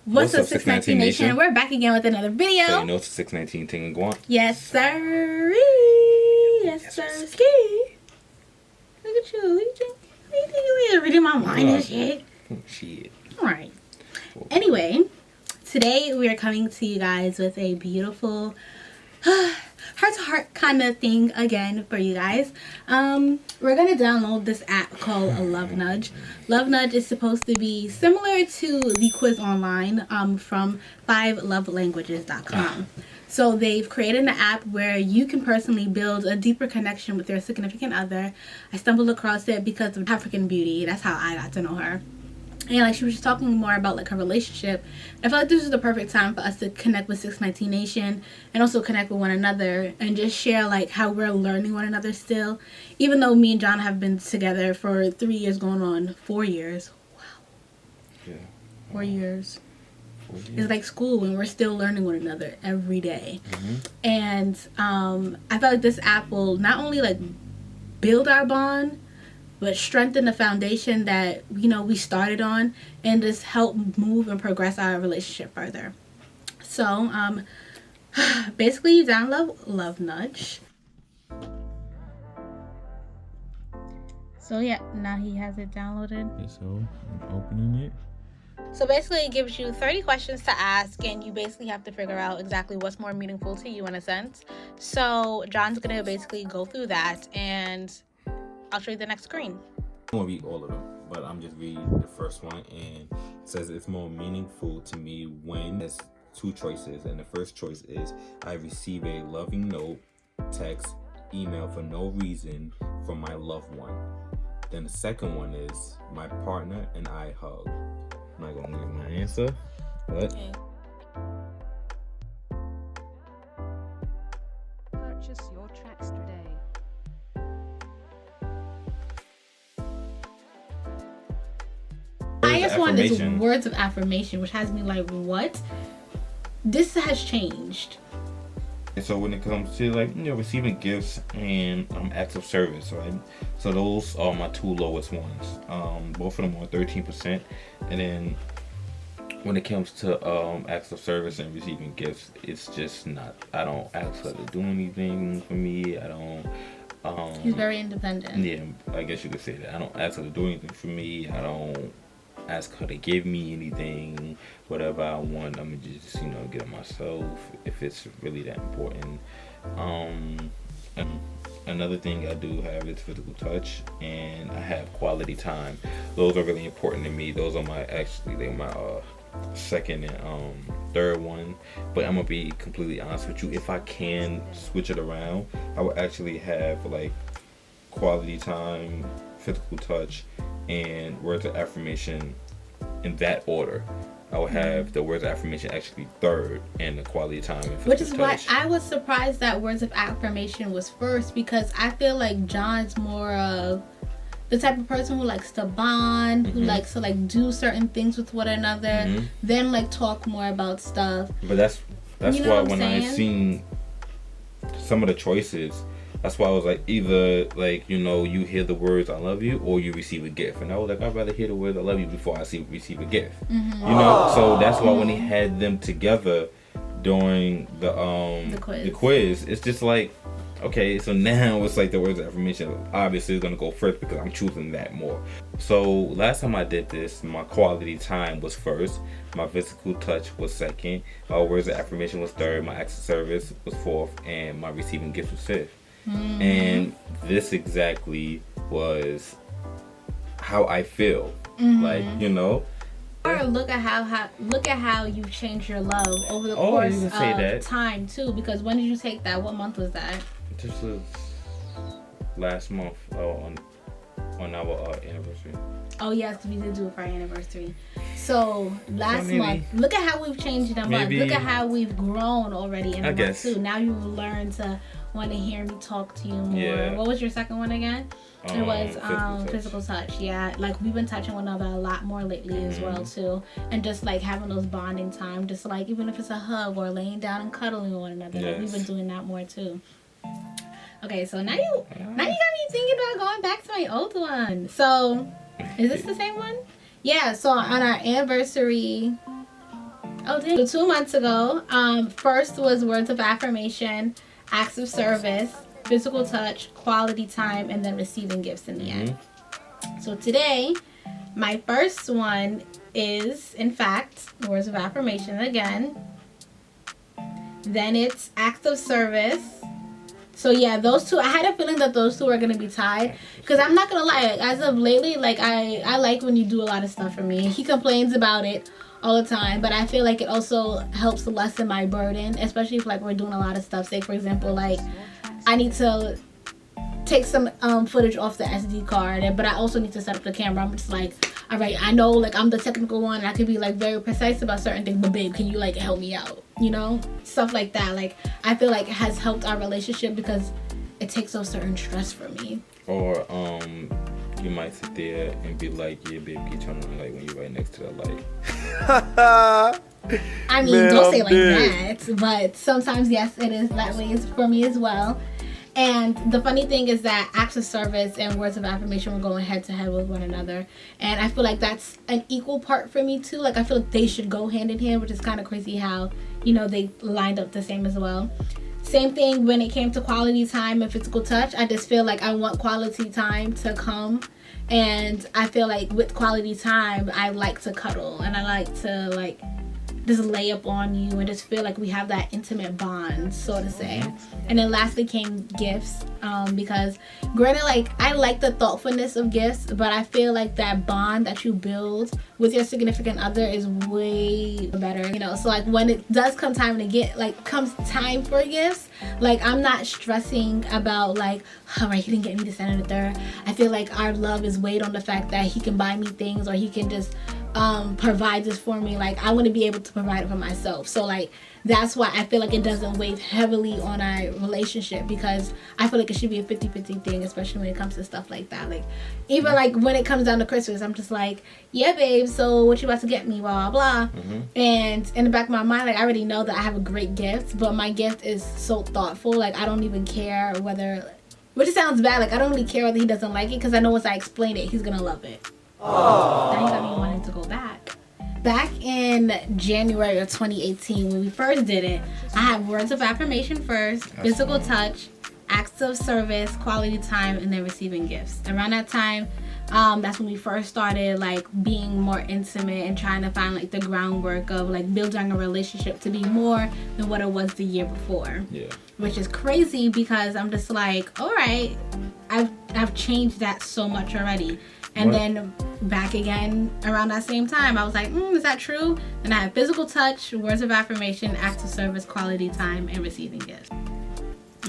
What's up, 619 Nation? We're back again with another video. So you know it's 619 Ting and Guan. Yes, sir. Yes, sir. Look at you. What you think you is? Reading my mind and shit. Shit. Alright. Anyway, today we are coming to you guys with a beautiful heart-to-heart kind of thing again for you guys. We're going to download this app called a LOVENUDGE. LOVENUDGE is supposed to be similar to the quiz online from 5lovelanguages.com. So they've created an app where you can personally build a deeper connection with your significant other. I stumbled across it because of African Beauty. That's how I got to know her. And like she was just talking more about like her relationship. I feel like this is the perfect time for us to connect with 619 Nation and also connect with one another and just share like how we're learning one another still. Even though me and John have been together for 3 years going on 4 years. Wow. Yeah. 4 years. 4 years. It's like school when we're still learning one another every day. And I feel like this app will not only like build our bond, but strengthen the foundation that, you know, we started on and just help move and progress our relationship further. So, basically you download LOVENUDGE. So yeah, now he has it downloaded. Okay, so I'm opening it. So basically it gives you 30 questions to ask and you basically have to figure out exactly what's more meaningful to you in a sense. So John's gonna basically go through that and I'll show you the next screen. I'm gonna read all of them, but I'm just reading the first one, and it says it's more meaningful to me when there's two choices, and the first choice is I receive a loving note, text, email for no reason from my loved one. Then the second one is my partner and I hug. I'm not gonna give my answer, but Okay. Purchase your tracks today. I just want this words of affirmation, which has me like, what? This has changed. And so when it comes to like, you know, receiving gifts and acts of service, right? So those are my two lowest ones. Both of them are 13%. And then when it comes to acts of service and receiving gifts, it's just not. I don't ask her to do anything for me. I don't. He's very independent. Yeah, I guess you could say that. I don't ask her to do anything for me. I don't ask her to give me anything. Whatever I want, I'm gonna just, you know, get it myself if it's really that important. Another thing I do have is physical touch, and I have quality time. Those are really important to me. Those are my second and third one. But I'm gonna be completely honest with you. If I can switch it around, I would actually have like quality time, physical touch, and words of affirmation in that order. I would have the words of affirmation actually third, and the quality time and physical Which is touch. why I was surprised that words of affirmation was first, because I feel like John's more of the type of person who likes to bond, who likes to like do certain things with one another, then like talk more about stuff. But that's You know why what I'm when I saying? seen some of the choices, that's why I was like, either like, you know, you hear the words I love you or you receive a gift. And I was like, I'd rather hear the words I love you before I receive a gift. You know? So that's why when he had them together during the quiz, it's just like, okay, so now it's like the words of affirmation obviously is gonna go first because I'm choosing that more. So last time I did this, my quality time was first, my physical touch was second, my words of affirmation was third, my acts of service was fourth, and my receiving gifts was fifth. And this exactly was how I feel. Like, you know. Or look at how you've changed your love over the course of time too. Because when did you take that? What month was that? This was last month on our anniversary. Oh yes, we did do it for our anniversary. So last month, look at how we've changed in a month. Look at how we've grown already in a month too. Now you've learned to want to hear me talk to you more. Yeah. What was your second one again? It was physical touch. Yeah, like we've been touching one another a lot more lately as well too, and just like having those bonding time, just like even if it's a hug or laying down and cuddling with one another, like we've been doing that more too. Okay, so now you got me thinking about going back to my old one. So is this the same one? Yeah, so on our anniversary Oh, dang. So 2 months ago, first was words of affirmation, acts of service, physical touch, quality time, and then receiving gifts in the end. So today, my first one is, in fact, words of affirmation again. Then it's acts of service. So yeah, those two, I had a feeling that those two are going to be tied. Because I'm not going to lie, as of lately, like, I like when you do a lot of stuff for me. He complains about it all the time, but I feel like it also helps lessen my burden, especially if, like, we're doing a lot of stuff. Say, for example, like, I need to take some footage off the SD card, but I also need to set up the camera. I'm just like, all right, I know, like, I'm the technical one and I could be, like, very precise about certain things, but babe, can you, like, help me out, you know, stuff like that. Like, I feel like it has helped our relationship because it takes off certain stress for me. Or you might sit there and be like, yeah, babe, keep turning on the light when you're right next to the light. I mean, man, don't say like that, but sometimes, yes, it is that way for me as well. And the funny thing is that acts of service and words of affirmation were going head to head with one another. And I feel like that's an equal part for me too. Like, I feel like they should go hand in hand, which is kind of crazy how, you know, they lined up the same as well. Same thing when it came to quality time and physical touch. I just feel like I want quality time to come. And I feel like with quality time, I like to cuddle and I like to, like, just lay up on you and just feel like we have that intimate bond, so to say. And then lastly came gifts, because granted, like, I like the thoughtfulness of gifts, but I feel like that bond that you build with your significant other is way better, you know. So like when it does come time to get, like, comes time for gifts, like, I'm not stressing about, like, all right, he didn't get me this and the third. I feel like our love is weighed on the fact that he can buy me things or he can just provide this for me. Like, I want to be able to provide it for myself. So like, that's why I feel like it doesn't weigh heavily on our relationship, because I feel like it should be a 50-50 thing, especially when it comes to stuff like that. Like, even like when it comes down to Christmas, I'm just like, yeah, babe, so what you about to get me, blah blah blah. And in the back of my mind, like, I already know that I have a great gift, but my gift is so thoughtful. Like, I don't even care whether, which sounds bad, like, I don't really care whether he doesn't like it, because I know once I explain it, he's gonna love it. Now you got me wanting to go back. Back in January of 2018, when we first did it, I had words of affirmation first, physical touch, acts of service, quality time, and then receiving gifts. Around that time, that's when we first started, like, being more intimate and trying to find, like, the groundwork of, like, building a relationship to be more than what it was the year before. Yeah. Which is crazy, because I'm just like, all right, I've changed that so much already. And then back again around that same time, I was like, is that true? And I had physical touch, words of affirmation, acts of service, quality time, and receiving gifts.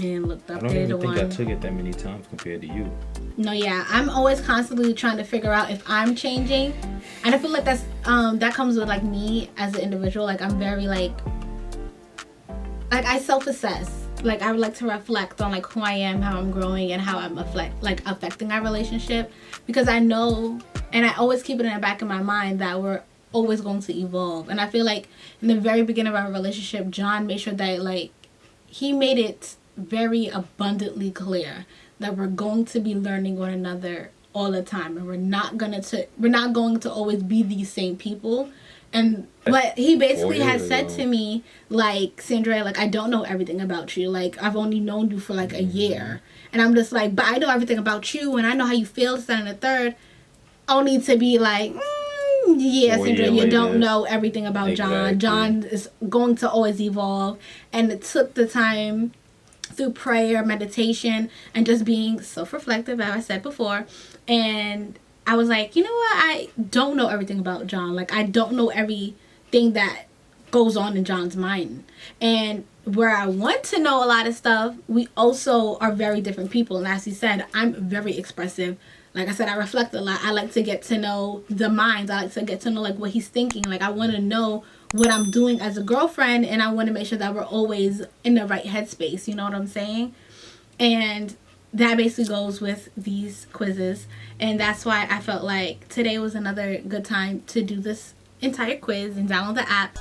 And looked up there. I don't even think I took it that many times compared to you. No, yeah, I'm always constantly trying to figure out if I'm changing, and I feel like that's that comes with, like, me as an individual. Like, I'm very like I self-assess. Like, I would like to reflect on, like, who I am, how I'm growing, and how I'm affecting our relationship, because I know, and I always keep it in the back of my mind, that we're always going to evolve. And I feel like in the very beginning of our relationship, John made sure that, like, he made it very abundantly clear that we're going to be learning one another all the time, and we're not going to always be these same people. And what he basically has said to me, like, Sandra, like, I don't know everything about you. Like, I've only known you for, like, a year. And I'm just like, but I know everything about you, and I know how you feel, this, that, and the third. Only to be like, yeah, Sandra, you don't know everything about John. John is going to always evolve. And it took the time through prayer, meditation, and just being self-reflective, as I said before. And I was like, you know what? I don't know everything about John. Like, I don't know everything that goes on in John's mind. And where I want to know a lot of stuff, we also are very different people. And as he said, I'm very expressive. Like I said, I reflect a lot. I like to get to know the minds. I like to get to know, like, what he's thinking. Like, I want to know what I'm doing as a girlfriend, and I want to make sure that we're always in the right headspace. You know what I'm saying? And that basically goes with these quizzes, and that's why I felt like today was another good time to do this entire quiz and download the app.